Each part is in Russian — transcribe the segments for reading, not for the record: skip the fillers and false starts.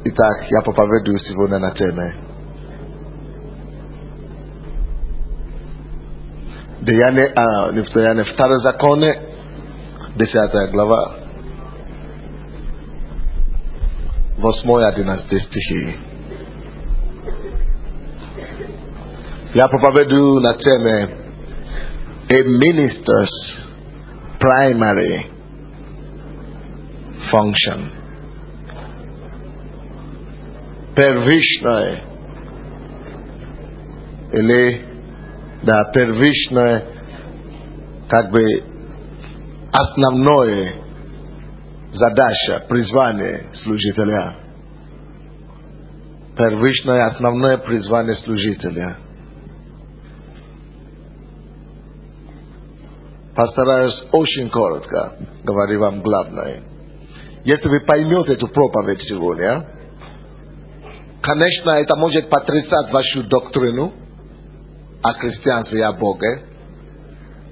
Итак, я проповедую сегодня на теме Деяния, Второзаконие, 10 глава, 8-11 стихи. Я проповедую на теме A Minister's Primary Function. Первичное или первичное, основное задача, призвание служителя. Первичное, основное призвание служителя. Постараюсь очень коротко говорить вам главное. Если вы поймете эту проповедь сегодня, конечно, это может потрясать вашу доктрину о христианстве и о Боге,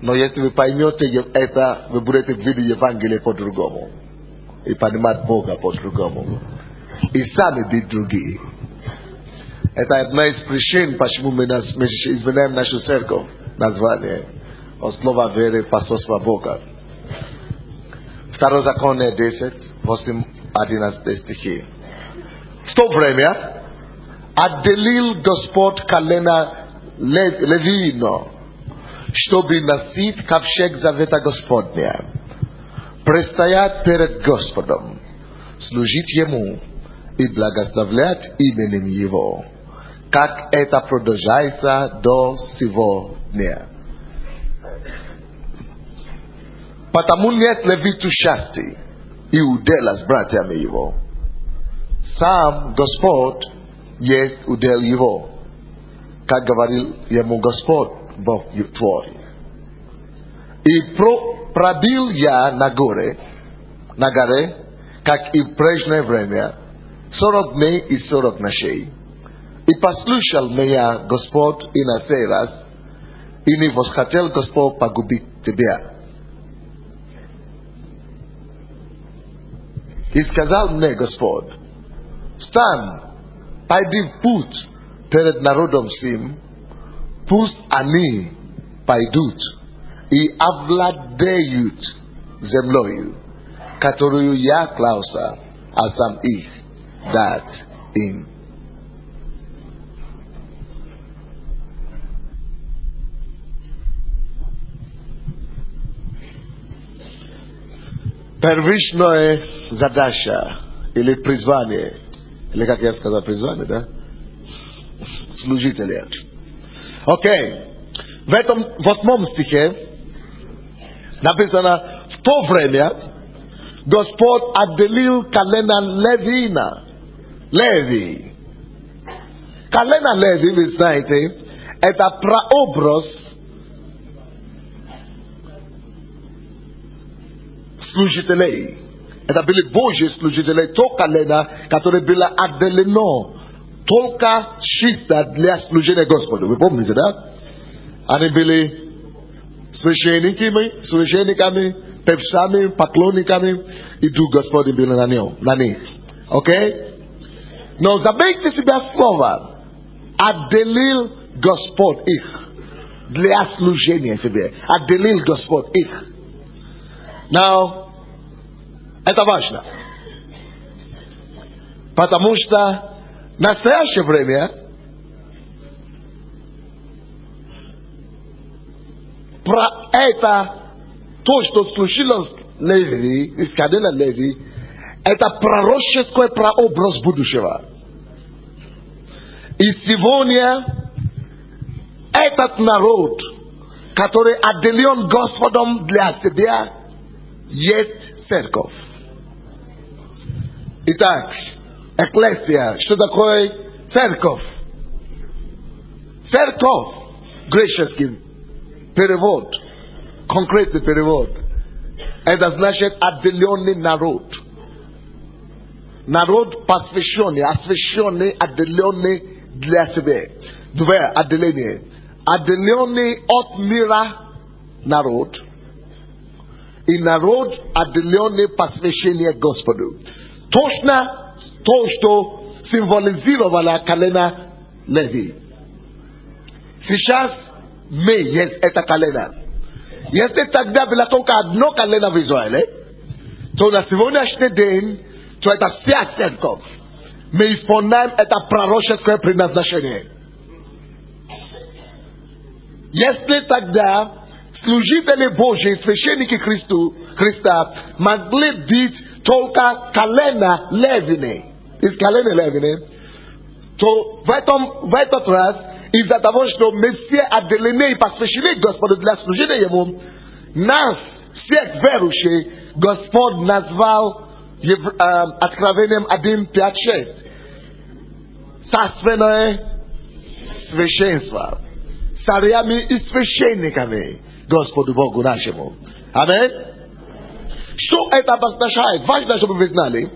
но если вы поймете это, вы будете видеть Евангелие по-другому и понимать Бога по-другому и сами быть другие. Это одна из причин, почему мы изменяем нашу церковь, название от слова веры посольства Бога. Второзаконие 10, 8-11 стихи. В то время отделил Господь колено Левино, чтобы носить ковчег завета Господня, предстоять перед Господом, служить Ему и благословлять именем Его, как это продолжается до сего дня. Потому нет левиту части и удела с братьями его. Сам Господь есть удел его, как говорил ему Господь, Бог твой. И пробил я на горе, как и в прежнее время, 40 дней и 40 ночей. И послушал меня Господь и на сей раз, и не восхотел Господь погубить тебя. И сказал мне Господь: встань, пойди в путь перед народом сим, пусть они пойдут и овладеют землею, которую я клялся, а сам их дать им. Первичная задача или призвание, или как я сказал, призвание, да? Служителя. Окей. В этом 8 стихе написано: в то время Господь отделил колено Леви. Колено Леви, вы знаете, это прообраз служителей. Это были Божьи служители, то колено, которое было отделено только чисто для служения Господу. Вы помните, да? Они были священниками, певцами, поклонниками, и Дух Господень был на них. Окей? Но заметьте себя слово: отделил Господь их для служения себе. Отделил Господь их. Now, это важно. Потому что в настоящее время про это, то, что случилось Леви, из колена Леви, это пророческий прообраз будущего. И сегодня этот народ, который отделен Господом для себя, есть церковь. Итак, экклесия, что такое церковь? Церковь, греческий перевод, конкретный перевод, это значит отделенный народ. Народ посвященный, освященный, отделенный для себя. Две отделения. Отделенный от мира народ и народ, отделенный посвящение Господу. Точно то, что символизировала колено Леви. Сейчас мы есть это колено. Если тогда было только одно колено в Израиле, то на сегодняшний день, то это вся церковь. Мы исполняем это пророческое предназначение. Если тогда служители Божьи, священники Христа могли быть только колено Левины, из колена Левины, то в этот раз, из-за того, что мы все отделены и посвящены Господу для служения Ему, нас, всех верующих, Господь назвал Откровением 1:5-6 царственное священство, царями и священниками Господу Богу нашему. Аминь. Что это обозначает? Важно, чтобы вы знали,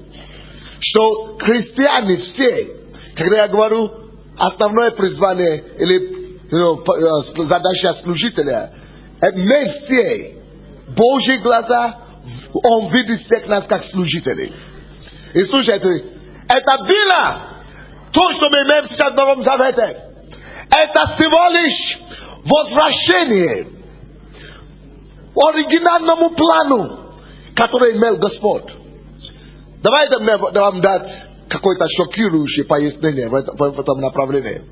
что христиане все, когда я говорю основное призвание или задача служителя, мы все, Божьи глаза, Он видит всех нас как служителей. И слушайте, это было то, что мы имеем сейчас в Новом Завете. Это всего лишь возвращение оригинальному плану, который имел Господь. Давайте мне вам дать какое-то шокирующее пояснение в этом направлении.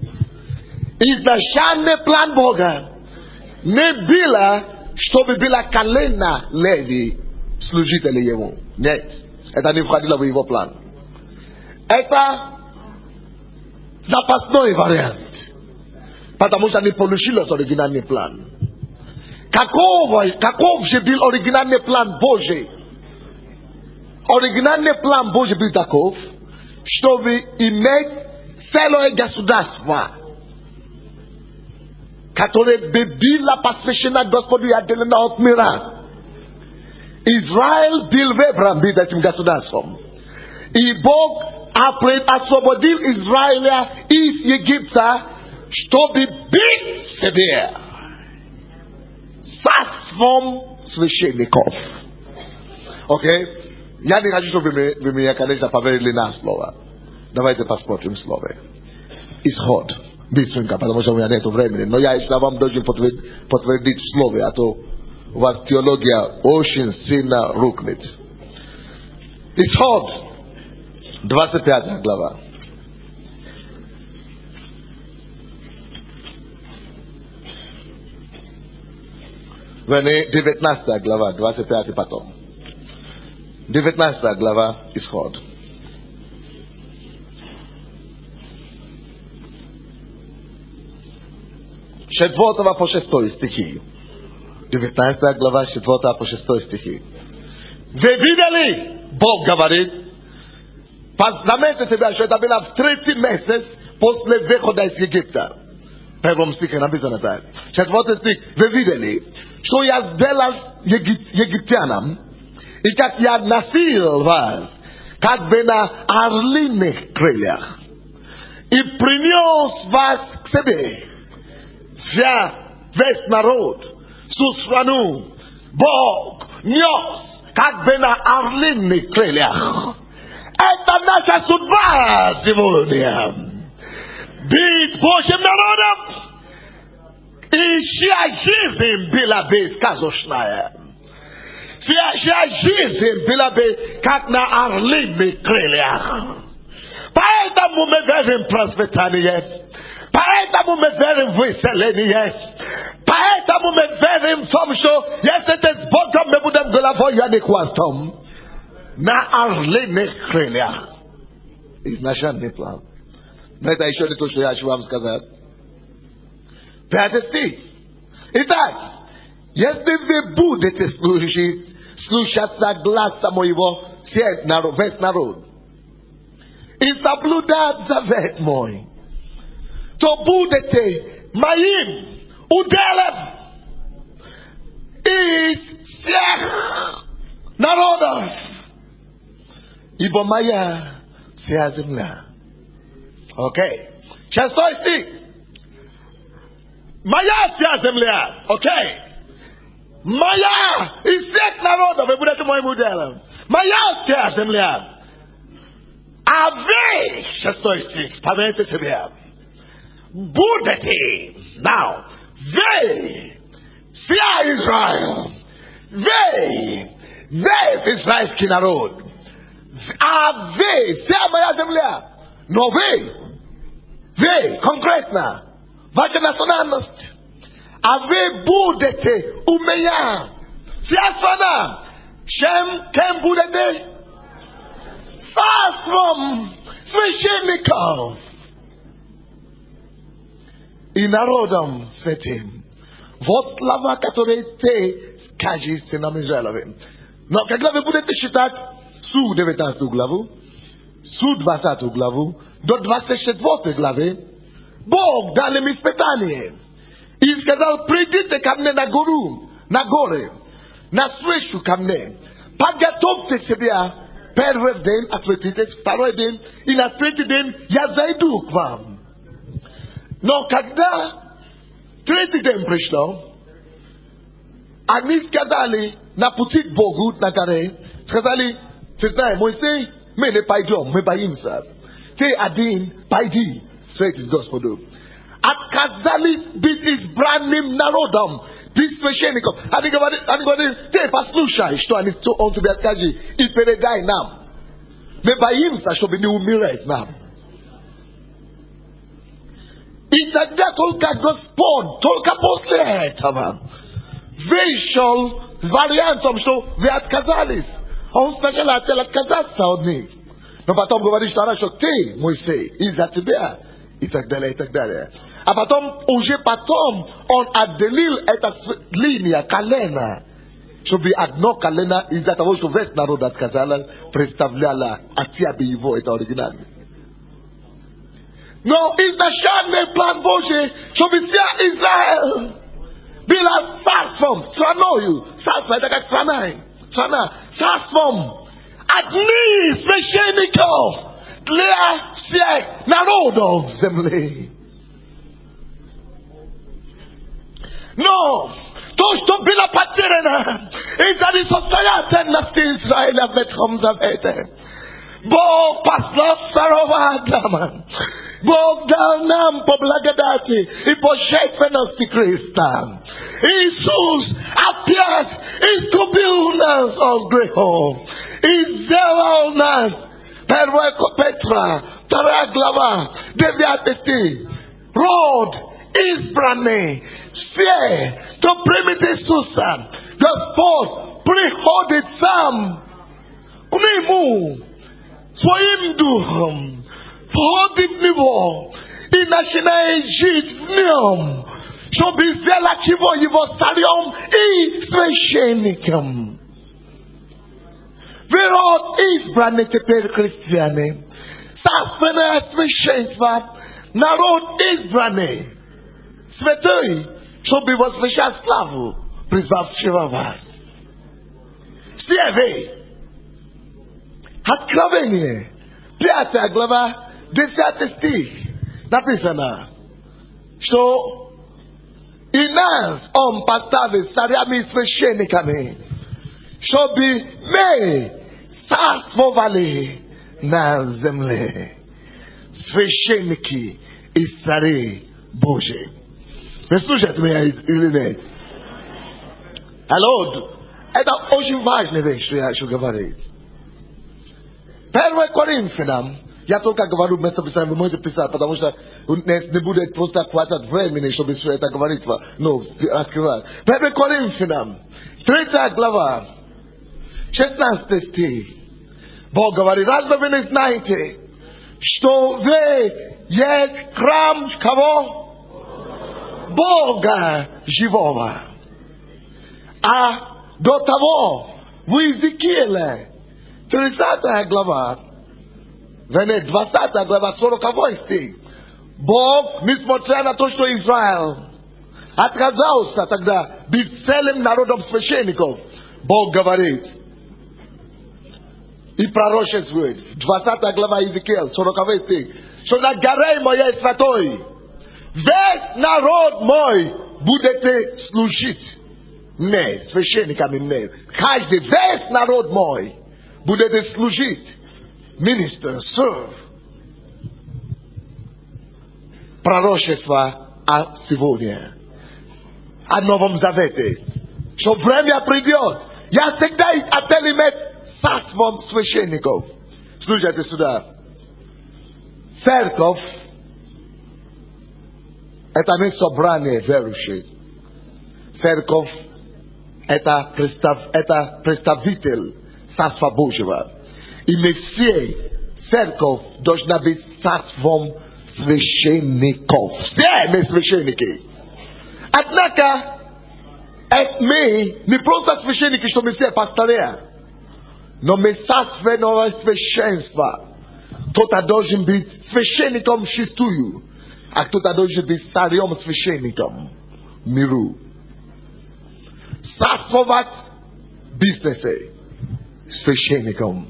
Изначальный план Бога не было, чтобы было колено Леви служители Ему. Нет, это не входило в Его план. Это запасной вариант, потому что не получилось оригинальный план. Каков же был оригинальный план Божий? Оригинальный план Божий был таков, чтобы иметь целое государство, которое было посвящено Господу и отделено от мира. Израиль был выбран быть этим государством. И Бог освободил Израиля из Египта, чтобы быть себе царством священников. Окей? Я не хочу, чтобы вы меня, конечно, поверили на слово. Давайте посмотрим слово. Исход. Быстренько, потому что у меня нет времени. Но я еще вам должен подтвердить в слове, а то у вас теология очень сильно рухнет. Исход. 25 глава. Вернее, 19 глава, 25 потом. 19 глава, Исход. С 4 по 6 стихи. 19 глава, с 4 по 6 стихи. Вы видели? Бог говорит. Заметьте себя, что это было в 3-й месяц после выхода из Египта. В первом стихе написано так. 4 стих. Вы видели, что я сделал египтянам, и как я носил вас, как бы на орлиных крыльях, и принес вас к себе. Весь народ, всю страну, Бог нес, как бы на орлиных крыльях. Это наша судьба сегодня. Быть Божьим народом, и чья жизнь была бы сказочная. Чья жизнь была бы как на орлиных крыльях. Поэтому мы верим в процветание. Поэтому мы верим в исцеление. Поэтому мы верим в том, что если ты с Богом, мы будем головой, а не хвостом. На орлиных крыльях. Изначальный план. Но это еще не то, что я хочу вам сказать. 5 стих. Итак, если вы будете слушаться гласа моего, весь народ, и соблюдать завет мой, то будете моим уделом из всех народов, ибо моя вся земля. Окей. 6 стих. Моя вся земля. Окей. Моя из всех народов вы будете моим уделом. Моя вся земля. А вы, 6 стих, поверьте себе, будете, now, вы, вся Израиль, вы, израильский народ, а вы, вся моя земля, но вы, конкретно, ваша национальность, а вы будете у меня, вся страна, кем будете? Царством священников и народом святым. Вот слова, которые ты скажешь сынам Израилевым. Но когда вы будете считать Суд 19 главу, Суд 20 главу, до 24 главы, Бог дал им испытание и сказал: придите ко мне на гору, на горы, на встречу ко мне, подготовьте себя. Первый день осветитесь, второй день, и на третий день я зайду к вам. Но когда третий день пришло, они сказали на пути к Богу, на горе, сказали: ты знаешь, Моисей, мы не пойдем, мы боимся. Ты один пойди, встретись Господу. Отказались быть избранным народом, быть священником. Они говорят: ты послушай, что он тебе скажет, и передай нам. Мы боимся, чтобы не умереть нам. И тогда только Господь, только после этого вышел с вариантом, что вы отказались. Он сначала хотел отказаться от них. Но потом говорит, что хорошо, ты, Моисей, из-за тебя. И так далее, и так далее. А потом, уже потом, он отделил эту линию колена, чтобы одно колено из-за того, что весь народ отказал, представляло отца его, это оригинально. Но изначальный план Божий, чтобы вся Израиль была царством, страною. Царство это как страна, царством одних священников для всех народов земли. Но то, что было потеряно из-за несостоятельности Израиля в Ветхом Завете, Бог послал второго Адама. Бог дал нам по благодати и по жертвенности Христа. Иисус опять искупил нас от грехов и сделал нас, 1 Петра, 2 глава, 9 стих, род избранный. Все, кто примет Иисуса, Господь приходит сам к Нему своим духом, входит в Него и начинает жить в Нем, чтобы сделать его царем и священником. Вы род избранный теперь христиане, царственное священство, народ избранный, святой, чтобы возвещать славу призвавшего вас. Все вы. Откровение, 5 глава, 10 стих, написано, что и нас Он поставит царями и священниками, чтобы мы царствовали на земле. Священники и цари Божьи. Вы слушаете меня или нет? Алло, это очень важная вещь, что я хочу говорить. 1 Коринфянам, я только говорю местописание, вы можете писать, потому что не будет просто хватать времени, чтобы все это говорить, но открывать. 1 Коринфянам, 3 глава, 16 стих. Бог говорит: разве вы не знаете, что вы есть храм кого? Бога живого. А до того в Иезекииле 30 глава, 20 глава, 40 стих. Бог, несмотря на то, что Израиль отказался тогда быть целым народом священников, Бог говорит и пророчествует, 20 глава Иезекииль, 40 стих, что на горе моей святой весь народ мой будете служить мне, священниками мне. Каждый, весь народ мой будете служить Minister, serve. Пророчество сегодня. О Новом Завете. Что время придет. Я всегда хотел иметь царством священников. Слушайте сюда. Церковь — это не собрание верующих. Церковь — это представитель Царства Божьего. И мы все, церковь должна быть царством священников. Все мы священники. Однако, мы не просто священники, что мы все пастыря, но мы царственного священства. Кто-то должен быть священником шестую, а кто-то должен быть царем-священником миру. Царствовать в бизнесе священником.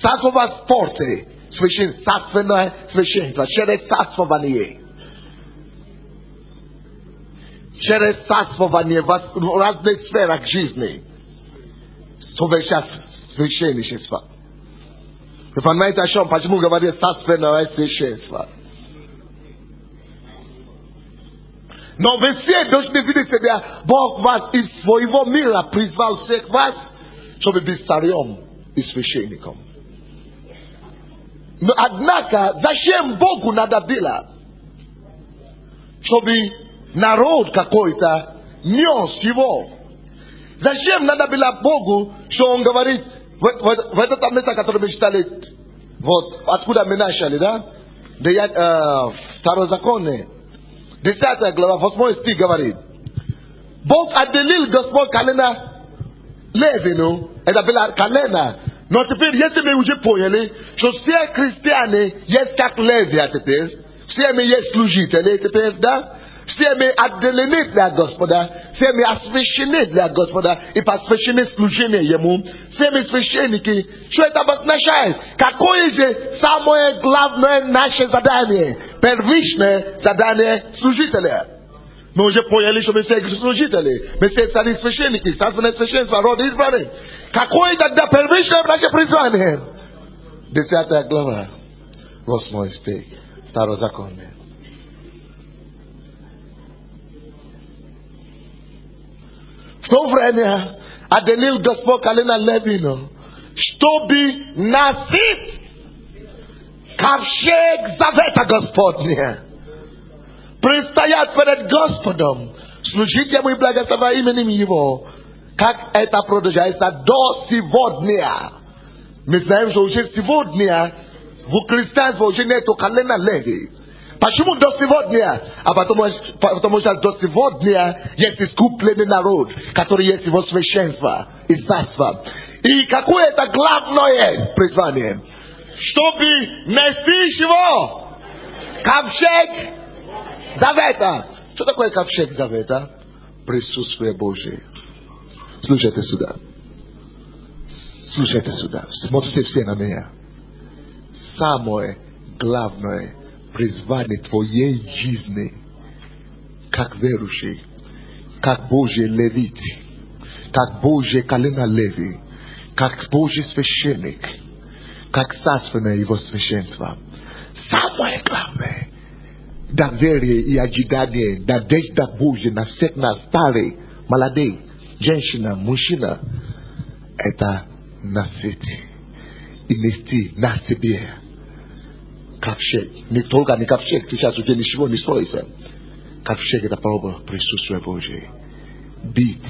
Царствовать в спорте царственное священство. Через царствование. Через царствование в разных сферах жизни. Совершать священничество. Вы понимаете, о чем? Почему говорит царственное священство? Но вы все должны видеть себя. Бог вас из своего мира призвал всех вас, чтобы быть царем и священником. Но однако, зачем Богу надо было, чтобы народ какой-то нес его? Зачем надо было Богу, что Он говорит, в этот место, который мы читали, вот откуда мы начали, да? Второзаконие, 10 глава, 8 стих говорит, Бог отделил Господь колено Левину, это было колено. Но теперь, если мы уже поняли, что все христиане есть как Левия теперь, все мы есть служители теперь, да? Все мы отделены для Господа, все мы освящены для Господа и посвящены служению Ему, все мы священники. Что это обозначает? Какое же самое главное наше задание? Первичное задание служителя. Мы уже поняли, что мы все служители, мы все цари священники, царственное священство, род избранный. Какое тогда первичное наше призвание? 10 глава, 8 стих, Второзаконие. В то время отделил Господь колено Левину, чтобы носить ковчег завета Господня. Предстоять перед Господом, служить Ему и благословить именем Его, как это продолжается до сегодня. Мы знаем, что уже сегодня в христианстве уже нету колена Леви. Почему до сегодня? Потому что до сегодня есть искупленный народ, который есть его священство и царство. И какое это главное призвание? Чтобы нести его ковчег завета. Что такое ковчег завета? Присутствие Божие. Слушайте сюда. Слушайте сюда. Смотрите все на меня. Самое главное призвание твоей жизни, как верующий, как Божий левит, как Божий колено Леви, как Божий священник, как царственное его священство. Самое главное доверие и ожидание, надежда Божья на всех нас, старые, молодые, женщина, мужчина, это носить и нести на себе ковчег. Не только не ковчег, сейчас уже ничего не строится. Ковчег — это проба присутствия Божьего. Быть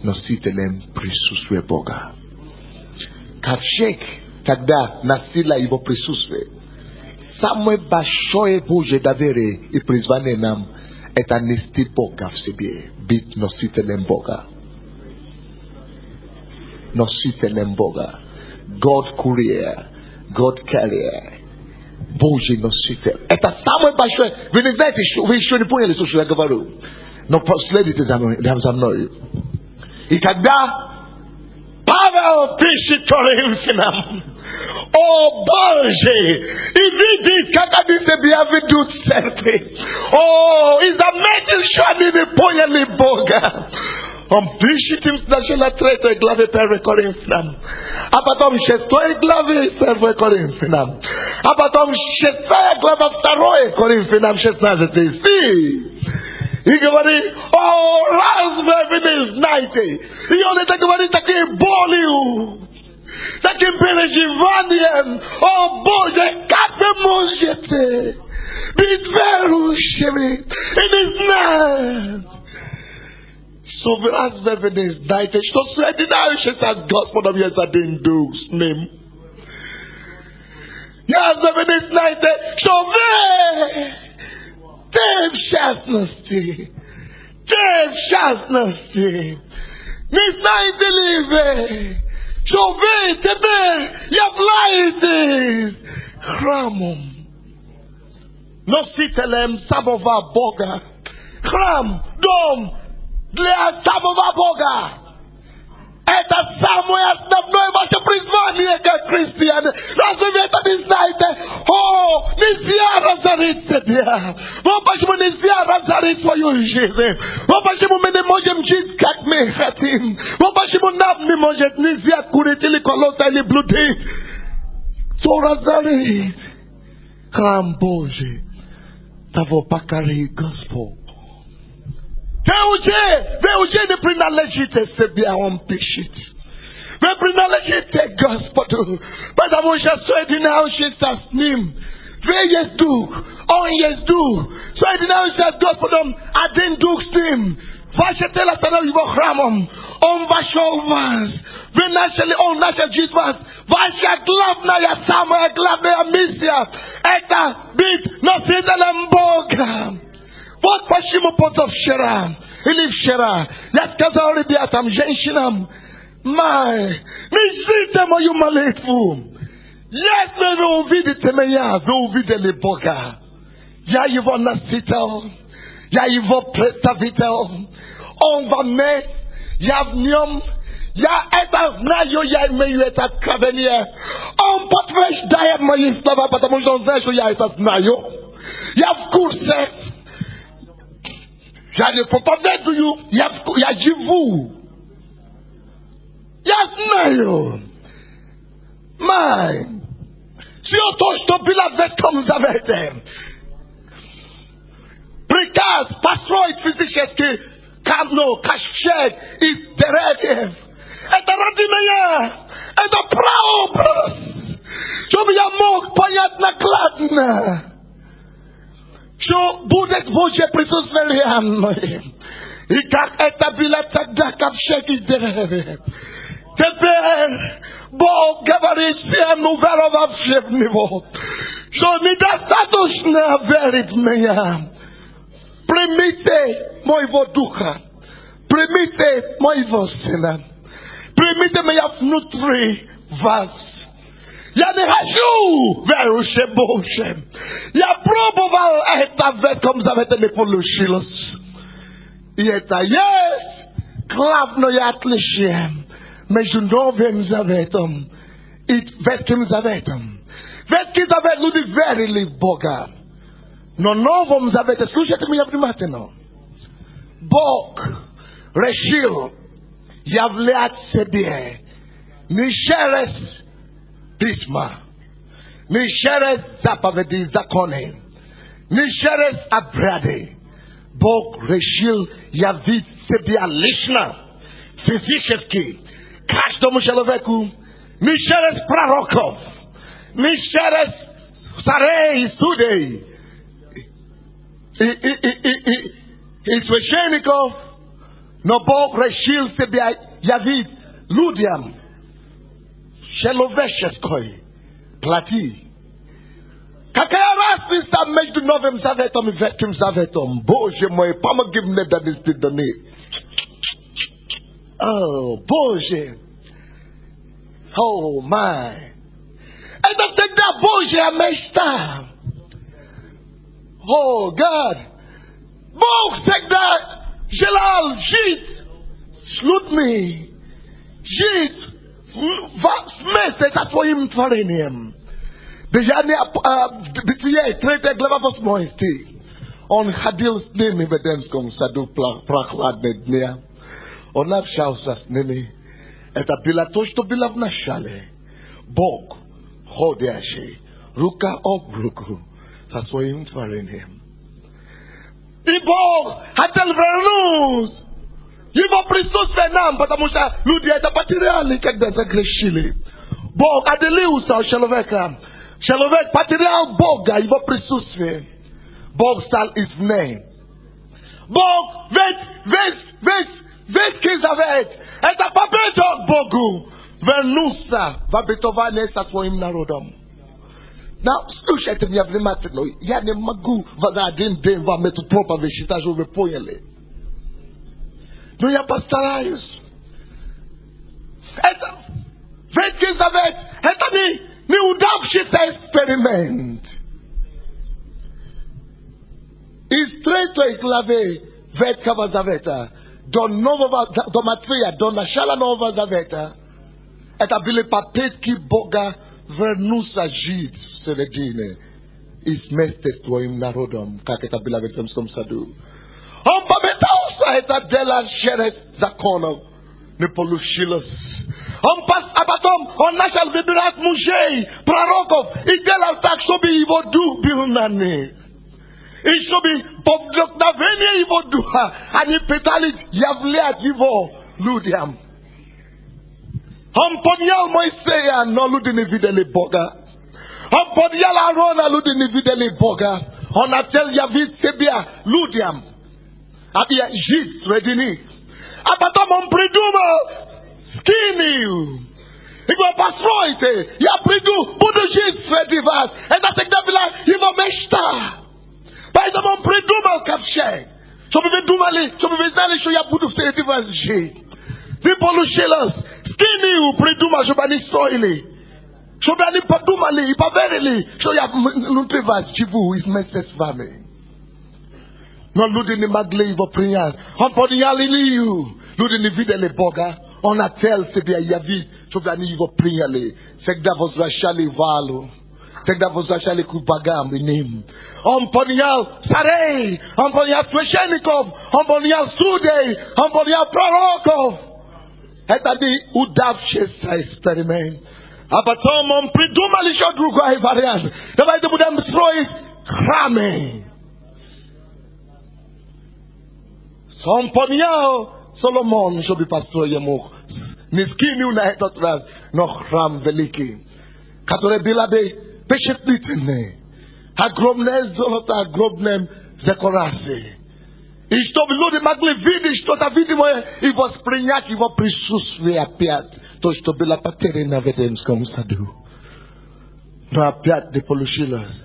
носителем присутствия Бога. Ковчег, когда носила его присутствие, самое большое Божье доверие и призвание нам — это нести Бога в себе, быть носителем Бога. Носителем Бога. God courier, God carrier. Божий носитель. Это самое большое. Вы не знаете, вы еще не поняли, что я говорю. Но последите за мной. И когда Павел пишет Коринфянам, о Боже, и видит, как они себя ведут в церкви. О, и заметил, что они не поняли Бога. пишите даже на 3 главе 1 Коринфянам. А потом 6 главе 1 Коринфянам. А потом 6 глава 2 Коринфянам 16 стих. И говорит, разве вы не знаете? И он это говорит таким болью, таким переживанием. О Боже, как вы можете быть верующими и не знать? Что разве вы не знаете, что соединяющийся с Господом есть один дух с ним? Разве вы не знаете, что вы в частности, не знаете ли вы, что вы теперь являетесь храмом, носителем самого Бога? Храм, дом для самого Бога. Это самое основное ваше призвание как христиане. Разве вы это не знаете? Нельзя разорить себя. Вот почему нельзя разорить свою жизнь. Вот почему мы не можем жить, как мы хотим. Вот почему нам нельзя курить или колоться, или блудить. Кто разорит храм Божий, того покорит Господь. Вы уже не принадлежите себе, он пишет. Вы принадлежите Господу, потому что соединяющийся с Ним. Вы есть Дух, Он есть Дух. Соединяющийся с Господом, один Дух с Ним. Ваше тело становится Его храмом. Он вошел в вас. Вы начали, Он начал жить в вас. Ваша самая главная миссия – это быть носителем Бога. Вот почему позавчера или вчера я сказал ребятам, женщинам, не ждите мою молитву. Если вы увидите меня, вы увидели Бога. Я Его носитель, я Его представитель. Он во мне, я в Нем. Я это знаю, я имею это откровение. Он подтверждает мои слова, потому что Он знает, что я это знаю. Я в курсе. Я не проповедую, я живу. Я знаю. Все то, что было в Ветхом Завете. Приказ построить физически ковчег из деревьев. Это ради меня. Это прообраз. Чтобы я мог понять накладно, что будет Божье присутствие реально. И как это было тогда, ковчег из деревьев. Теперь Бог говорит всем уверовавшим в Него, что недостаточно верить в меня. Примите моего Духа. Примите моего Сына. Примите меня внутри вас. Я не хочу верующим Божьим. Я пробовал это в Ветхом Завете, не получилось. И это есть главное отличие между Новым Заветом и Ветхим Заветом. Ветхий Завет люди верили в Бога. Но в Новом Завете, слушайте меня внимательно, Бог решил являть себе не через письма, не через заповеди, законы, не через обряды. Бог решил явить себя лично, физически, каждому человеку, не через пророков, не через царей и судей и священников, но Бог решил себя явить людям человеческой плоти. Какая разница между Новым Заветом и Ветхим Заветом? Боже мой, помоги мне донести до них. О, Боже. О, май. Это всегда Божья мечта. О, Гад. Бог всегда желал жить с людьми. Жить вместе со своим творением. Бытие, 3 глава 8 стих. Он ходил с ними в Эдемском саду прохладные дни. Ona pshausas nini. Eta bilatosh to bilav na shale. Bog. Hodeashe. Ruka obruku. Saswoim tvarin him. Ibog. Hatel vernus. Ivo Pristus venam. Patamusha. Ludia eta patiriali. Kek desa greshili. Bog. Adeliusa. Sheloveka. Shelovek. Patirial boga. Ivo Pristus ve. Bog sal is name. Bog. Vet kizavet. Eta papetok bogu. Vernusa. Vabetovane sa swoim narodom. Now, slušajte mě vнимательно. Я не могу за один день вам эту проповедь считать, что вы поняли. Но я постараюсь. Это Ветхий Завет. Это не неудавшийся эксперимент. Из третьей главы Ветхого Завета до Матфея, до начала Нового Завета, это были попытки Бога вернуться жить в середине и вместе с твоим народом, как это было в Эдемском саду. Он попытался это делать через законов, не получилось. А потом он начал выбирать мужей, пророков, и делал так, чтобы его дух был на них. И чтобы по вдохновению его духа они пытались являть его людям. Он поднял Моисея, но люди не видели Бога. Он поднял Аарона, люди не видели Бога. Он хотел явить себя людям. А жить среди них. А потом он придумал скинию. И говорит, постройте, я приду, буду жить среди вас. Это всегда была его мечта. Поэтому он придумал ковчег. Чтобы вы думали, чтобы вы знали, что я буду среди вас жить. Не получилось. Скинию придумал, чтобы они строили. Чтобы они подумали и поверили, что я внутри вас живу и вместе с вами. Но люди не могли его принять. Он поднял Илью. Люди не видели Бога. Он хотел себя явить, чтобы они его приняли. Всегда возвращали валу. Всегда возвращали к богам и ним. Он поднял царей. Он поднял священников. Он поднял судей. Он поднял пророков. Это не удавшийся эксперимент. А потом он придумал еще другой вариант. Давайте будем строить храмы. Он поднял Соломон, чтобы построить ему не скинию на этот раз, но храм великий, который был впечатлительный. Огромное золото, огромные декорации. И чтобы люди могли видеть что-то видимое и воспринять его присутствие опять. То, что было потеряно в Эдемском саду. Но опять не получилось.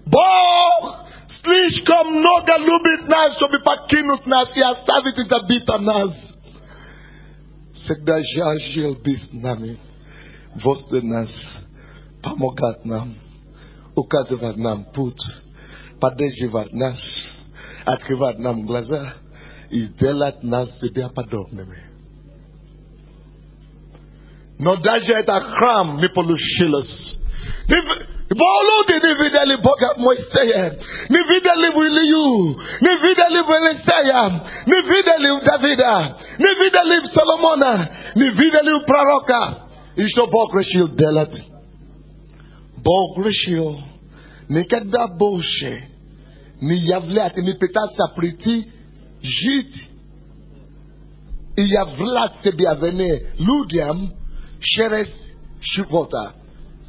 Бог слишком много любит нас, чтобы покинуть нас и оставить и забить нас. Всегда жаждал быть с нами, возле нас, помогать нам, указывать нам путь, поддерживать нас, открывать нам глаза и делать нас себе подобными. Но даже этот храм не получилось. Люди не видели Бога Моисея, не видели в Илью, не видели в Елисея, не видели в Давида, не видели в Соломона, не видели в пророка. И что Бог решил делать? Бог решил никогда больше не являть, не пытаться прийти, жить и являть себя вне людям через чего-то.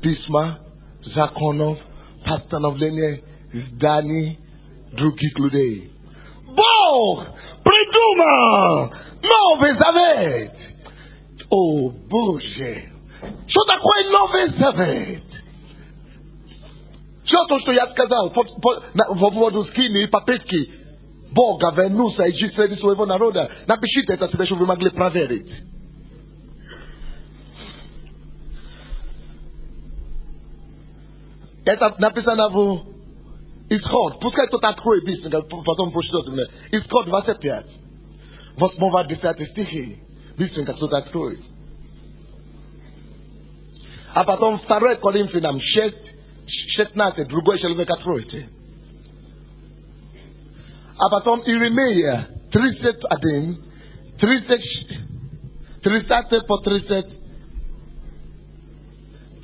Письма, законов, постановления, изданий других людей. Бог придумал Новый Завет. О, Боже! Что такое Новый Завет? Все то, что я сказал по поводу скини и попытки Бога вернуться и жить среди своего народа, напишите это себе, чтобы вы могли проверить. Это написано в Исход. Пускай кто-то откроет быстренько, потом прочтет мне. Исход 25. 8-10 стихи. Быстренько кто-то откроет. А потом 2 Коринфянам 6, 16. Другой человек откроете. А потом Иеремия 31, 30 по 30.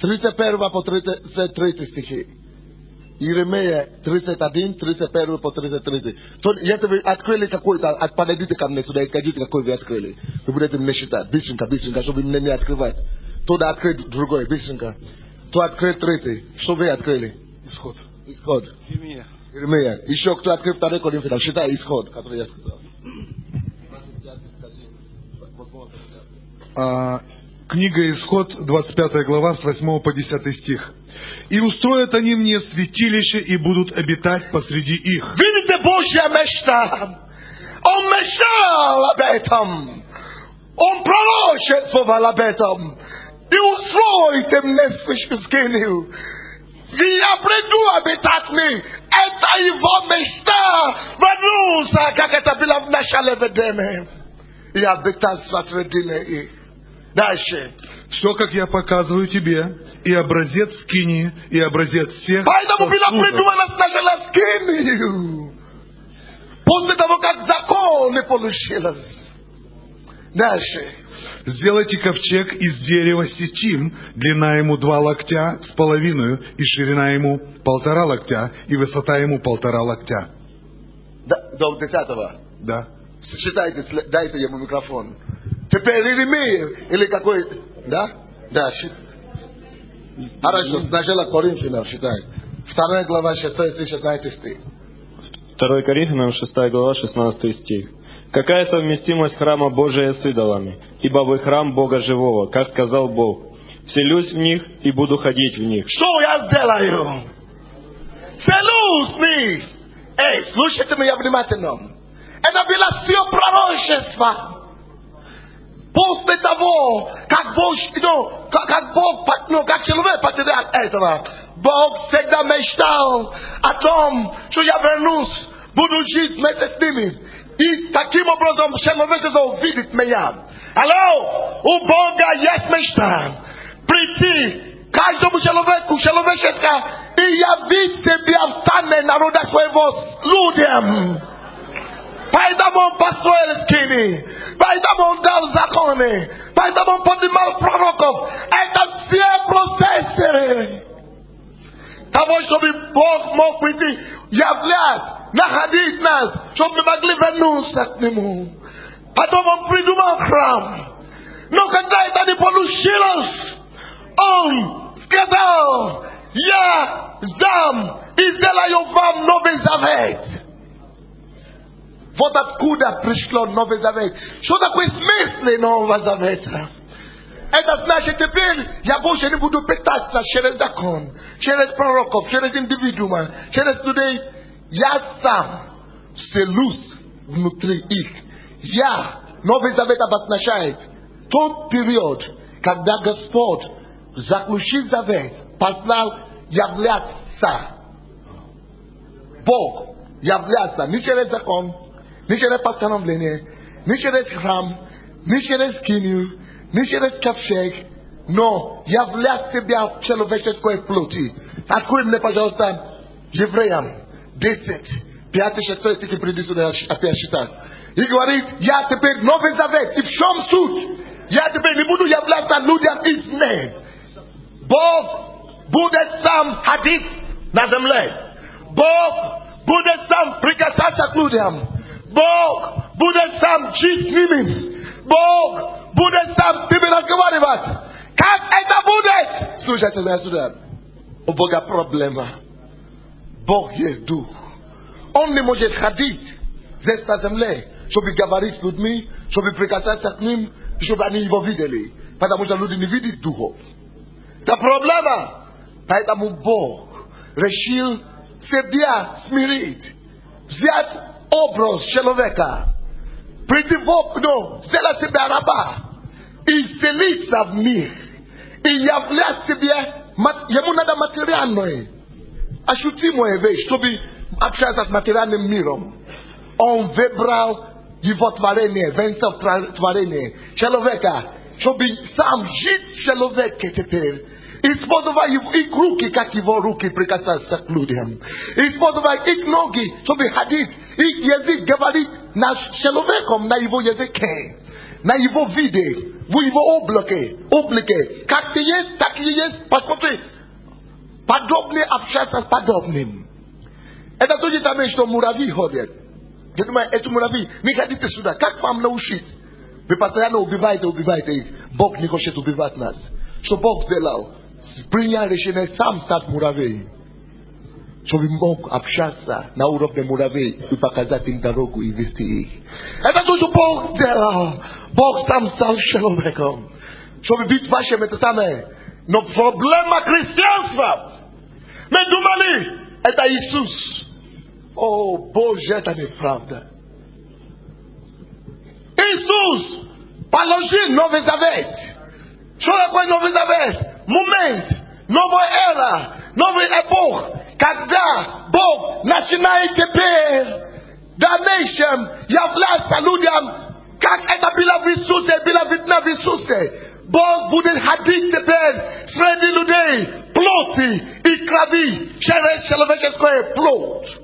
31 по 33 стихи. Иеремия 31, 31 по 33. Если вы открыли какой-то, подойдите ко мне сюда и скажите, какой вы открыли. Вы будете мне считать. Быстренько, чтобы мне не открывать. Туда открыть другой, быстренько. То открыть третий. Что вы открыли? Исход. Иеремия. Еще кто открыл 2 Коринфянам? Считай исход, который я сказал. Книга Исход, 25 глава, с 8 по 10 стих. «И устроят они мне святилище, и будут обитать посреди их». Видите, Божья мечта. Он мечтал об этом. Он пророчествовал об этом. И устроите мне святилище. Я приду обитать мне. Это его мечта. Вернуться, как это было в начале Эдема. И обитать среди них. Дальше. «Все, как я показываю тебе, и образец скинии, и образец всех Поэтому было сосудов». придумано сначала скинию. После того, как закон не получилось. Дальше. «Сделайте ковчег из дерева сетим, длина ему 2 локтя с половиной, и ширина ему 1,5 локтя, и высота ему 1,5 локтя». До 10-го. Да. Считайте, дайте ему микрофон. Теперь Иеремия, или какой... Да? Да, хорошо, сначала Коринфянам считай. 2 глава, 16 стих. 2 Коринфянам, 6 глава, 16 стих. «Какая совместимость храма Божия с идолами? Ибо вы храм Бога живого, как сказал Бог. Вселюсь в них и буду ходить в них». Что я сделаю? Вселюсь в них. Эй, слушайте меня внимательно. Это было все пророчество. После того, как человек потерял этого, Бог всегда мечтал о том, что я вернусь, буду жить вместе с ними. И таким образом человечество увидит меня. Алло, у Бога есть мечта. Прийти каждому человеку, человечество, и явить себя в стане народа своего людям. Поэтому он построил скини, поэтому он дал законы, поэтому он поднимал пророков. Это все процессы того, чтобы Бог мог прийти, являть, находить нас, чтобы мы могли вернуться к Нему. Потом он придумал храм. Но когда это не получилось, он сказал: я дам и сделаю вам Новый Завет. Вот откуда пришло Новый Завет. Что такое смысл Нового Завета? Это значит, теперь я больше не буду питаться через закон, через пророков, через индивидуума, через людей. Я сам вселюсь внутри их. Новый Завет обозначает тот период, когда Господь заключил завет, послал являться. Бог являться не через закон, не через постановление, не через храм, не через скинию, не через ковчег, но являть себя в человеческой плоти. Открой мне, пожалуйста, Евреям 10, 5-6 стихи, приди сюда опять считать. И говорит: я теперь Новый Завет. И в чем суть? Я теперь не буду являться людям из мира. Бог будет сам ходить на земле. Бог будет сам прикасаться к людям. Бог будет сам жить с ними. Бог будет сам с ними разговаривать. Как это будет? Слушайте меня сюда. У Бога проблема. Бог есть дух. Он не может ходить здесь на земле, чтобы говорить с людьми, чтобы прикасаться к ним, чтобы они его видели. Потому что люди не видят духов. Это проблема. Поэтому Бог решил себя смирить, взять образ человека, прийти в окно, сделать себя раба и селиться в них, и являть себе, ему надо материальное, ощутимое вещь, чтобы общаться с материальным миром. Он выбрал его творение, венцов творения человека, чтобы сам жить человек теперь. Использовать их руки, как его руки прикасаться к людям. Использовать их ноги, чтобы ходить, их язык говорить наш человеком на его языке. на его виде, в его облике. Как ты есть, так и есть. Посмотри, подобный общаться с подобным. Это то же самое, что муравьи ходят. Я думаю, эти муравьи, не ходите сюда. Как вам научить? Вы постоянно убиваете их. Бог не хочет убивать нас. Что Бог сделал? Принял решение сам стать муравьем. Чтобы мог общаться на уровне муравей и показать им дорогу и вести их. Это то, что Бог сделал. Бог сам стал человеком. Чтобы быть вашим, это самое. Но проблема христианства. Мы думали, это Иисус. О, Боже, это неправда. Иисус положил Новый Завет. Что такое Новый Завет? Момент, новая эра, новая эпоха. Когда Бог начинает теперь дальнейшем являться людям, как это было в Иисусе, было видно в Иисусе. Бог будет ходить теперь среди людей, плоти и крови, через человеческое плоть.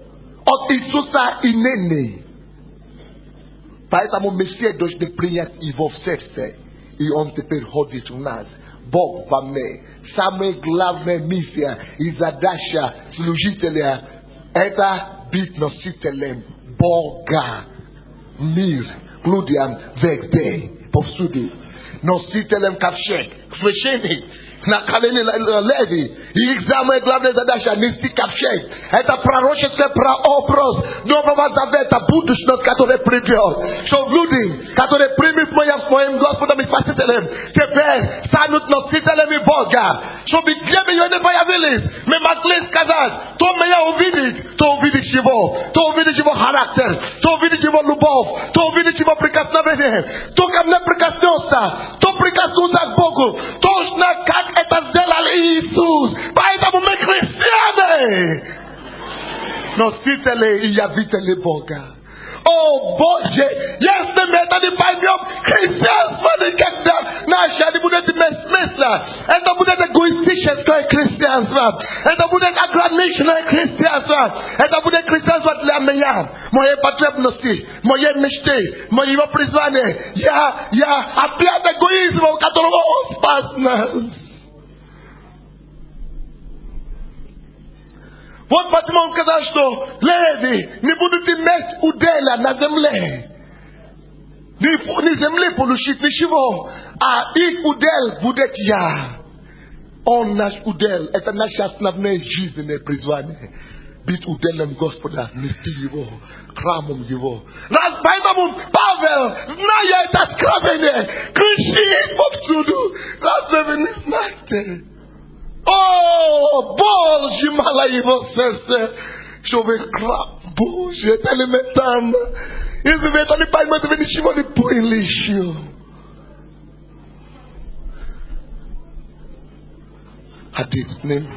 От Иисуса и ныне. Поэтому Мессия должен принять его в сердце. И он теперь ходит у нас. Бог во мне. Самая главная миссия и задача служителя — это быть носителем Бога. Мир людям везде, повсюду. Носителем ковчег, священник, на колени Леви. И их самая главная задача — нести ковчег. Это пророческий прообраз Нового Завета, будущность, которая придет. Что люди, которые примут меня с моим Господом и Спасителем, теперь станут носителями Бога. Чтобы где бы они появились, мы могли сказать: кто меня увидит, то увидит его. То увидит его характер, то увидит его любовь, то увидит его прикосновение. Кто ко мне прикоснется, то прикоснулся к Богу. Точно как это сделал Иисус. Поэтому мы христиане, носители и явители Бога. О Боже, если мы это не поймем, христианство никогда наше не будет иметь смысла. Это будет эгоистическое христианство. Это будет ограниченное христианство. Это будет христианство для меня. Моей потребности, моей мечты, моего призвания. Я опять эгоизм, которого Он спас нас. Вот почему он сказал, что Леви не будут иметь удела на земле. Не земли получить ничего, а их удел будет я. Он наш удел, это наше основное жизненное призвание. Быть уделом Господа, нести его, храмом его. Поэтому Павел, зная это откровение, кричит повсюду. Разве вы не знаете? О, боль сжимала его сердце, чтобы храм Божий, это элементарно. Если вы это не поймете, вы ничего не поняли еще. Ходить с ним,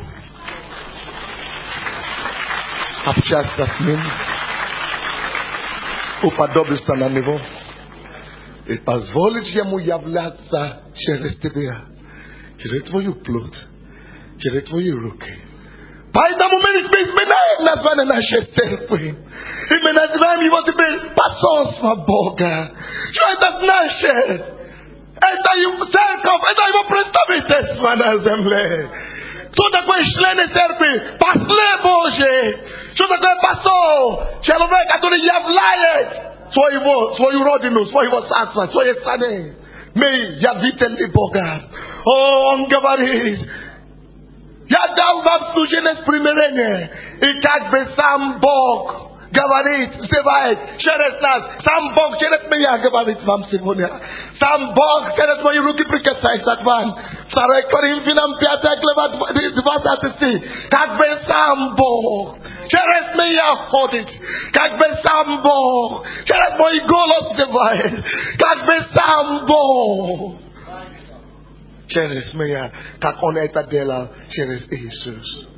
общаться с ним, уподобиться на него и позволить ему являться через тебя, через твою плоть, через твои руки. Поэтому мы изменяем название нашей церкви. И мы называем его теперь посольство Бога. Что это значит? Это его церковь, это его представительство на земле. Кто такой член церкви? Послы Божьи. Что такое посол? Человек, который являет свою родину, своего царства, своей страны. Мы явители Бога. О, он говорит: я дал вам служение с примирения. И как бы сам Бог говорит, взывает через нас. Сам Бог через меня говорит вам сегодня. Сам Бог через мои руки прикасается к вам. 2 Коринфянам 5 глава 20 стих. Как бы сам Бог через меня ходит. Как бы сам Бог через мой голос взывает. Как бы сам Бог через меня, как Он это делал через Иисус.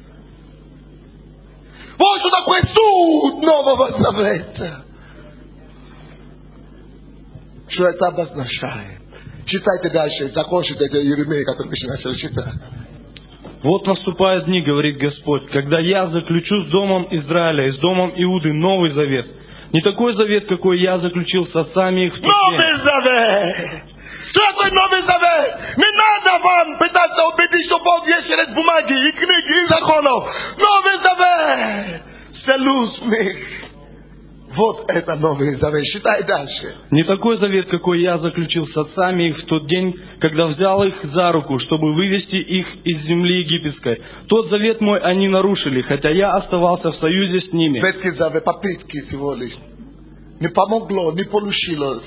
Вот что такое суд Нового Завета. Что это обозначает? Читайте дальше, закончите это Иеремия, который мы начали читать. Вот наступают дни, говорит Господь, когда я заключу с домом Израиля и с домом Иуды новый завет. Не такой завет, какой я заключил с отцами их в тот день. Новый завет! Что такое новый завет? Не надо вам пытаться убедить, что Бог есть через бумаги и книги и законов. Новый завет! Союзник. Вот это новый завет. Считай дальше. Не такой завет, какой я заключил с отцами их в тот день, когда взял их за руку, чтобы вывести их из земли египетской. Тот завет мой они нарушили, хотя я оставался в союзе с ними. Ветки завет, попытки всего лишь. Не помогло, не получилось.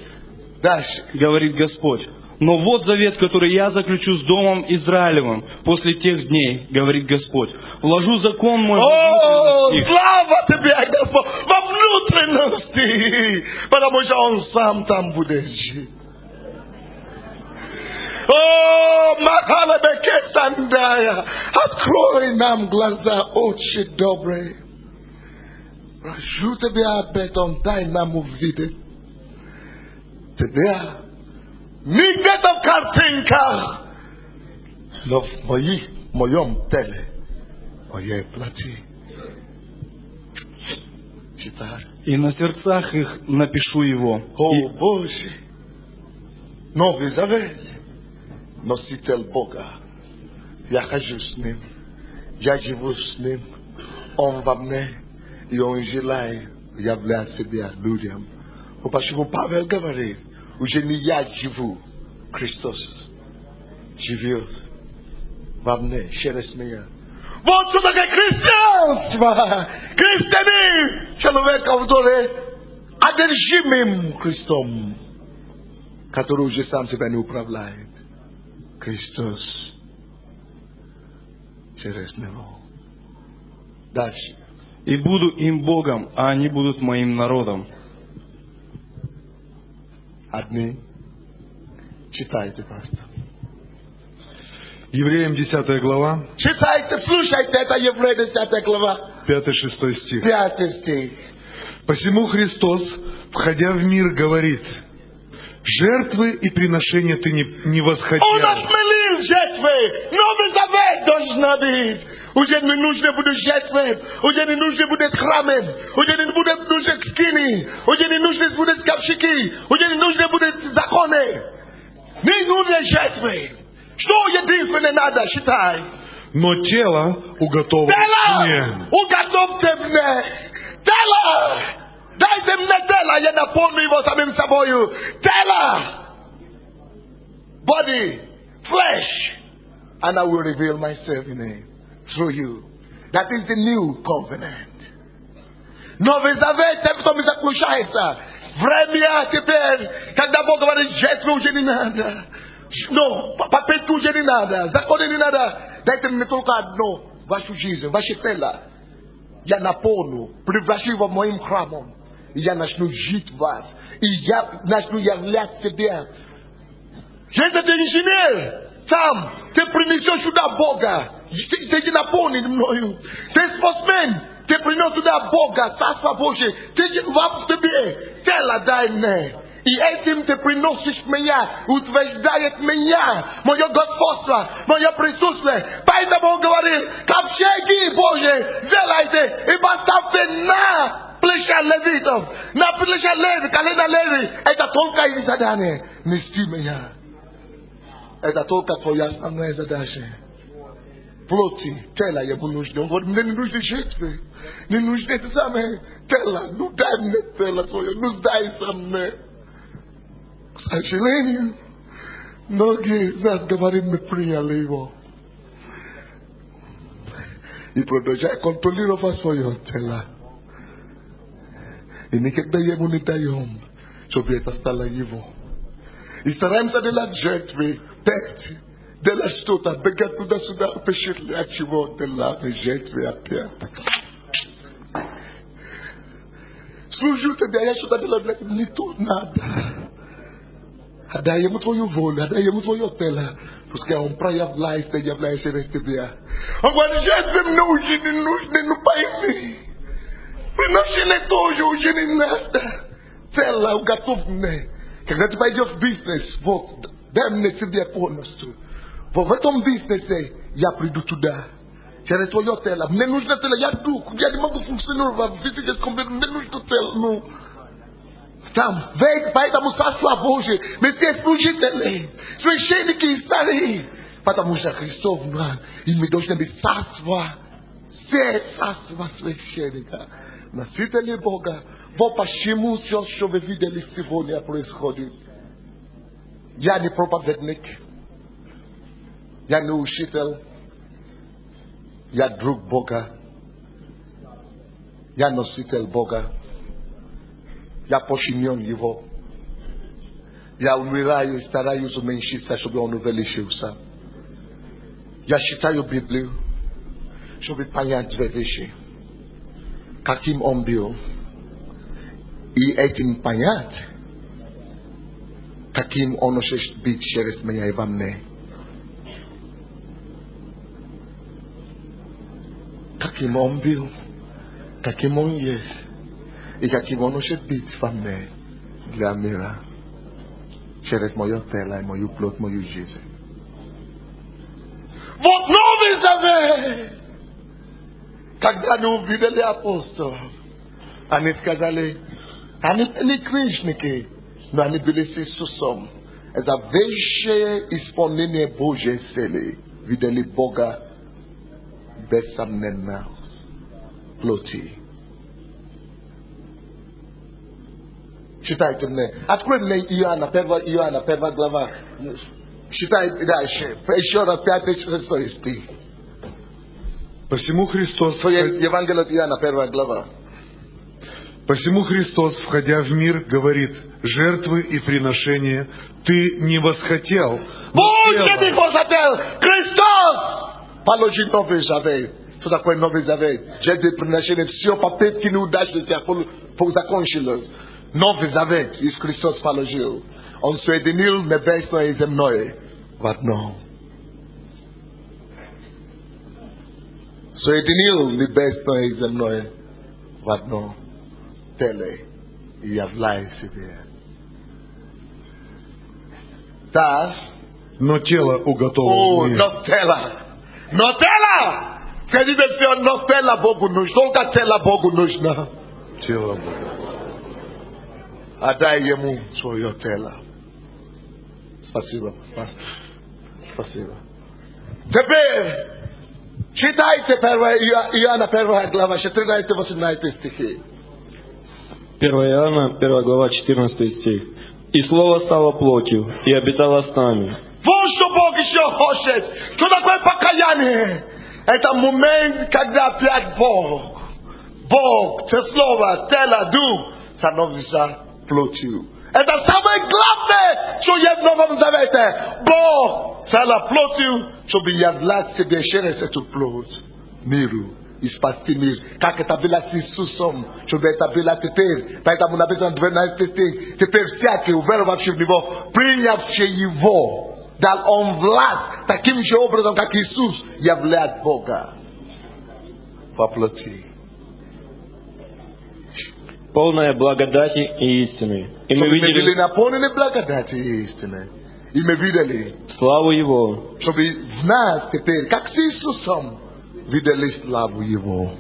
Дальше. Говорит Господь. Но вот завет, который я заключу с домом Израилевым после тех дней, говорит Господь. Вложу закон мой О, в их. слава тебе, Господь, во внутренности, потому что Он сам там будет жить. О, Махалабеке Сандая, открой нам глаза, очи добрые. Прошу тебя об этом, дай нам увидеть тебя. Не где-то в картинках, но в моем теле, моей плоти. Читай. И на сердцах их напишу его. О, Боже, Новый Завет, носитель Бога. Я хожу с Ним, я живу с Ним, Он во мне, и Он желает являть себя людям. Почему Павел говорит, уже не я живу, Христос живет во мне, через меня. Вот что такое христианство! Христианин! Человек, который одержимым Христом, который уже сам себя не управляет. Христос через него. Дальше. И буду им Богом, а они будут моим народом. Одни. Читайте, пастор. Евреям 10 глава, Читайте, слушайте, это Евреи 10 глава, 5-6 стих. 5 стих. «Посему Христос, входя в мир, говорит, жертвы и приношения ты не Он восхотел». отменил жертвы. Новый Завет должна быть. Уже не нужно будет жертвы. Уже не нужно будет храмы. Уже не будет нужны скини. Уже не нужны будут ковчеги. Уже не нужны будут законы. Не нужны жертвы. Что единственное надо, считай. Но тело уготовано Тело! мне. Уготовьте мне. Тело! Дайте мне тело, я наполню его самим собою. Тело! Body, flesh. And I will reveal myself in it through you. That is the new covenant. Новый Завет, тем, кто заключается. Время теперь, когда Бог говорит, жертвы уже не надо. Но, попытки уже не надо. Законы не надо. Дайте мне только одно. Вашу жизнь, ваше тело. Я наполню, превращу его моим храмом. И я начну жить в вас. И я начну являть себя. Если ты инженер, сам, ты принесешь сюда Бога. Ты наполнен мною. Ты спортсмен, ты принес сюда Бога, Царство Божие. Ты в тебе тело дай мне. И этим ты приносишь меня, утверждает меня, мое господство, мое присутствие. Поэтому он говорит, ковчеги Божьи делайте и поставьте на плеча левитов, на плеча Леви, колено Леви. Это только их задание. Нести меня. Это только твоя основная задача. Плоти, тело ему нужно. Он говорит, мне не нужны жертвы. Не нужны это самое тело. Ну дай мне тело свое, ну сдайся мне. К сожалению, многие из нас говорим, мы приняли его. И продолжаем контролировать свое тело. И никогда ему не даем, чтобы это стало его. И стараемся делать жертвы, делать что-то, бегать туда-сюда, впечатлять его, делать жертвы опять. Служу тебе, я что-то делаю, не тут надо. Отдай ему твою волю, отдай ему твое тело. Пускай он проявляется через тебя. Он говорит, жертвы мне нужны, ну пойми. Приношение тоже уже не надо. Тело уготовленное. Когда ты пойдешь в бизнес, вот, дай мне тебе полностью. В этом бизнесе я приду туда. Через твое тело. Мне нужно тело, я дух. Я не могу функционировать в физическом мире. Мне нужно тело. Ну. Там. Поэтому царство Божие. Мы все служители. Священники и цари. Потому что Христос, и мы должны быть царство. Все царства священника. Носители Бога. Вот почему все, что вы видели сегодня, происходит. Я не проповедник. Я не учитель. Я друг Бога. Я носитель Бога. Я подчинен Его. Я умираю и стараюсь уменьшиться, чтобы Он увеличился. Я читаю Библию, чтобы понять две вещи. Каким Он был. И этим понять, каким Он хочет быть через меня и во мне. Каким Он был, каким Он есть, и каким Он хочет быть во мне для мира, через мое тело, мою плоть, мою жизнь. Вот Новый Завет! Когда они увидели апостолов, они сказали, они не грешники, но они были с Иисусом. Это вещее исполнение Божьей цели. Видели Бога безсомненно плоти. Читайте мне. Открой мне Иоанна, 1 Иоанна, 1 глава. Читай дальше. Еще раз 5-6 стих. Посему Христос... Евангелие от Иоанна, 1 глава. Посему Христос, входя в мир, говорит: жертвы и приношения ты не восхотел. Бог не восхотел! Христос! Положи Новый Завет. Что такое Новый Завет? Жертвы и приношения. Все попытки неудачные закончились. Новый Завет из Христос положил. Он соединил небесное и земное в одно. Соединил небесное и земное в одно теле и являя себе. Да. Но тело уготовано мне. Но тело! Но тело! Скажите все, но тело Богу нужно. Только тело Богу нужно. Тело Бога. Отдай Ему свое тело. Спасибо. Спасибо. Теперь читайте 1 Иоанна 1 глава 14-18 стихи. 1 Иоанна 1 глава 14 стих. «И Слово стало плотью, и обитало с нами». Вот что Бог еще хочет. Что такое покаяние? Это момент, когда опять Бог, это Слово, тело, дух становится плотью. Это самое главное, что есть в Новом Завете. Бог стал плотью, чтобы являть себе через эту плоть миру и спасти мир. Как это было с Иисусом, чтобы это было теперь. Поэтому написано 12 стих. Теперь всякий, уверовавший в Него, принявший Его, дал Он власть таким же образом, как Иисус, являть Бога во плоти. Полная благодати и истины. И мы видели наполнены благодати и истины. И мы видели славу Его. Чтобы в нас теперь, как с Иисусом, видели славу Его.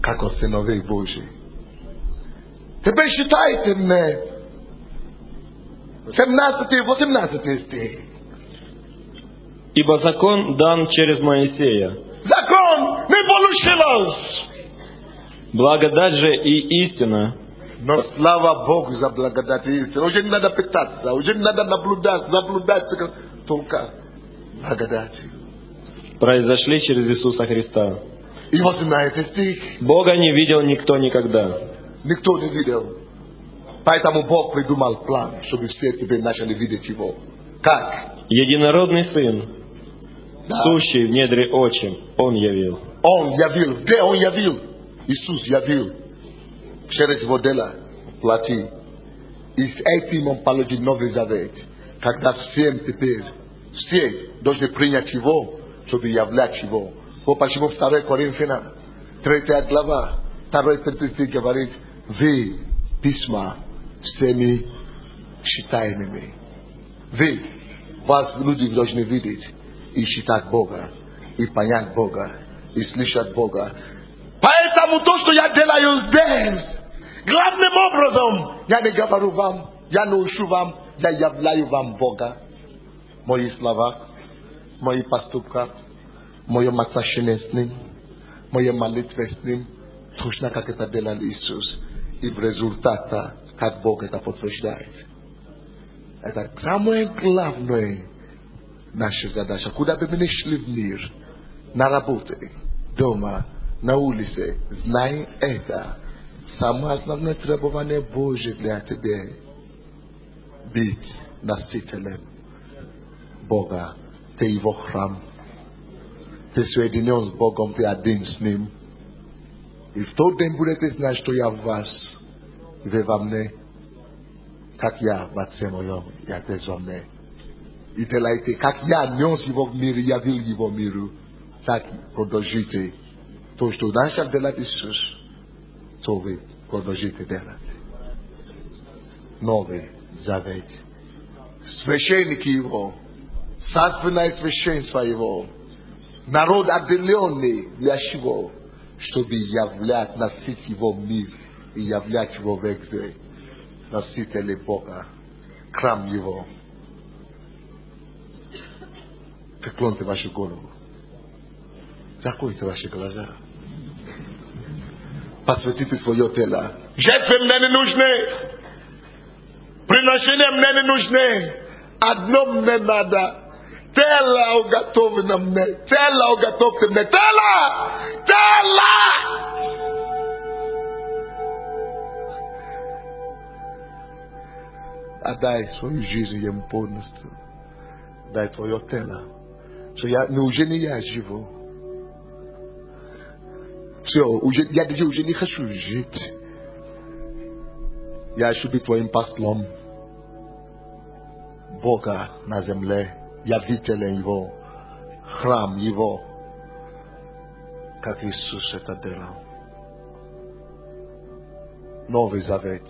Как о сыновей Божьих. Теперь считайте мне 17-18 стих. Ибо закон дан через Моисея. Закон не получилось. Благодать же и истина. Но слава Богу за благодать и истину. Уже не надо пытаться, уже не надо наблюдать, только благодать. Произошли через Иисуса Христа. И 18 стих. Бога не видел никто никогда. Никто не видел. Поэтому Бог придумал план, чтобы все теперь начали видеть Его. Как? Единородный Сын, да. Сущий в недре отчим, Он явил. Он явил. Где Он явил? Иисус явил. Через Его дело плоти. И с этим Он положил Новый Завет. Когда всем теперь, все должны принять Его, чтобы являть Его. Вот почему 2 Коринфянам, 3 глава, 2-3 стих говорит: вы pisma всеми считаемыми. Вы, вас люди должны видеть и считать Бога, и понять Бога, и слышать Бога. Поэтому то, что я делаю здесь, главным образом, я не говорю вам, я не учу вам, я являю вам Бога. Мои слова, мои поступки, мое отношение с Ним, мои молитвы с Ним, точно как это делал Иисус. И в результате, как Бог это подтверждает. Это самое главное наша задача. Куда бы мы ни шли в мир, на работе, дома, на улице, знай это. Самое основное требование Божье для тебя — быть носителем Бога. Ты Его храм. Ты соединен с Богом, ты один с Ним. И в тот день будете знать, что я в вас, и вы во мне, как я в Отце моем, и Отец во мне. И делайте, как я нес Его в мир, явил Его миру, так продолжите. То, что начал делать Иисус, то вы продолжите делать. Новый Завет. Священники Его, царственное священство Его, народ отделенный для чего? Чтобы являть, носить Его мир и являть Его везде. Носители Бога, храм Его. Преклоните вашу голову. Закройте ваши глаза. Посвятите свое тело. Жертвы мне не нужны. Приношения мне не нужны. Одно мне надо. Тело уготовано мне. Тело уготовьте мне. Тело! Тело! Отдай свою жизнь Ему полностью. Дай твое тело. Что уже не я живу. Все, я уже не хочу жить. Я хочу быть твоим послом Бога на земле, явителем Его, храм Его, как Иисус это делал. Новый Завет.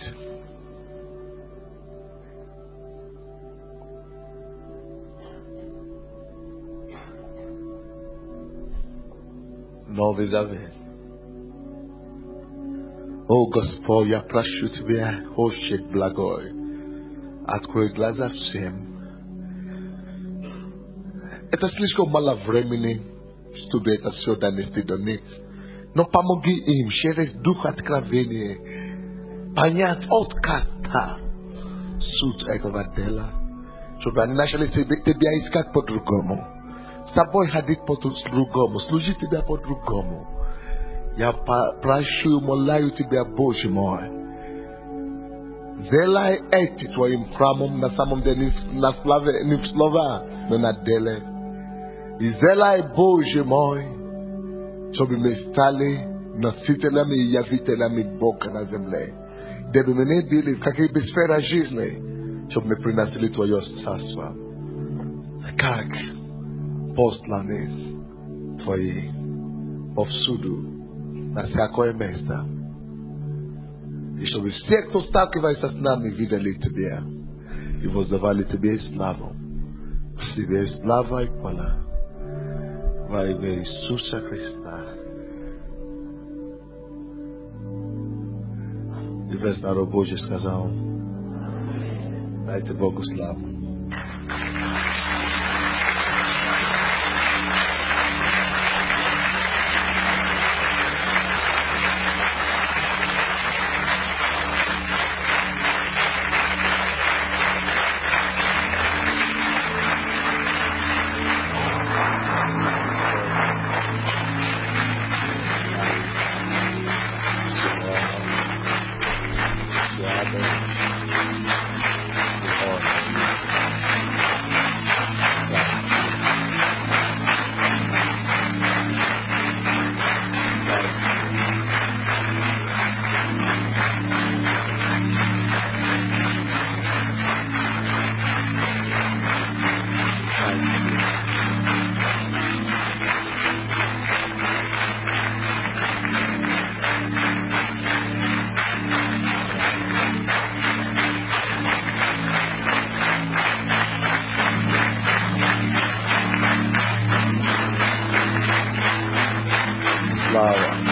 Новый Завет. О Господь, я прошу Тебя, Отче благой, открой глаза всем. Это слишком мало времени, чтобы это все донести до них. Но помоги им через Дух откровения понять откуда суть этого дела, чтобы они начали Тебя искать по-другому, с Тобой ходить по-другому, служить Тебя по-другому. Я прошу и умоляю Тебя, Боже мой, делай эти Твоим храмом на самом деле не в слова, но на деле. И делай, Боже мой, чтобы мы стали носителями и явителями Бога на земле. Дабы мы не были в какой-то сфере жизни, чтобы мы приносили Твое царство. Как посланы Твои повсюду, на всякое место. И чтобы все, кто сталкивается с нами, видели Тебя и воздавали Тебе славу. Тебе слава и хвала во имя Иисуса Христа. И весь народ Божий сказал: дайте Богу славу. Слава.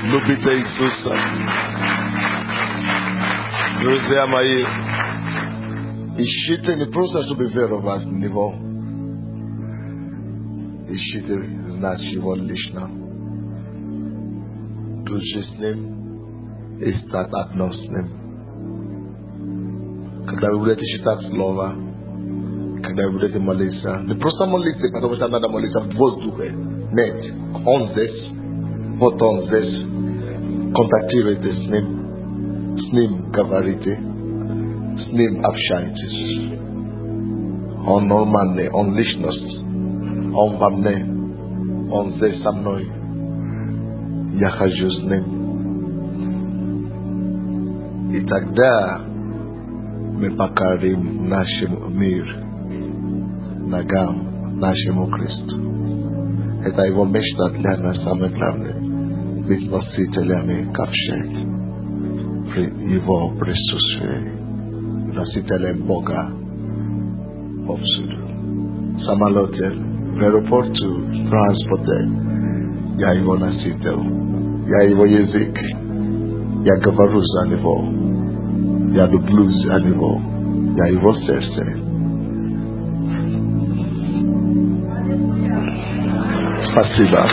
Любите Исуса. Друзья мои, ищите не просто, чтобы веровать в Него. Ищите знать Его лично. Дружить с Ним и стать одно с Ним. Когда вы будете читать Слово, когда вы будете молиться, не просто молиться, потому что надо молиться в воздухе. Нет, Он здесь, вот Он здесь. Контактируйте с Ним говорите, с Ним общайтесь. Он нормальный, Он личность, Он во мне, Он здесь со мной. Я хожу с Ним. И тогда мы покорим нашему мир, ногам нашему Христу. Это Его мечта для нас, самое главное. Быть носителями ковчега при Его присутствии, носителем Бога повсюду. В самолете, в аэропорту, в транспорте, я Его носитель, я Его язык, я говорю за Него, я люблю за Него, я Его сердце. Спасибо.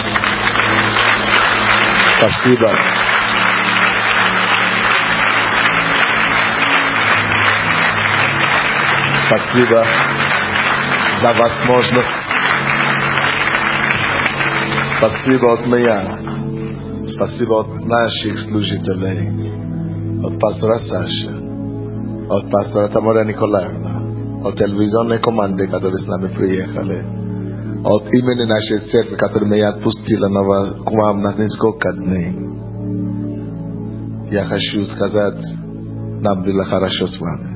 Спасибо. Спасибо за возможность. Спасибо от меня. Спасибо от наших служителей. От пастора Саши. От пастора Тамара Николаевна. От телевизионной команды, которые с нами приехали. От имени нашей церкви, которая меня отпустила к вам на несколько дней. Я хочу сказать, нам было хорошо с вами.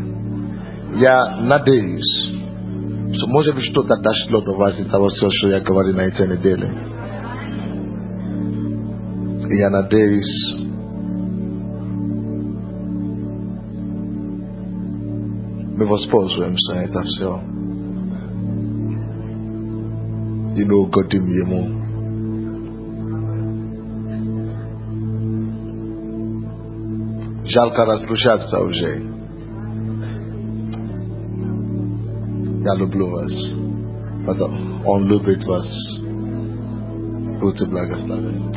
Я надеюсь, что может быть что-то дошло до вас из того, что я говорил на этой неделе. Я надеюсь, мы воспользуемся это все. И мы угодим Ему. Жалко разлучаться уже. Я люблю вас. Потом Он любит вас. Будьте благословенны.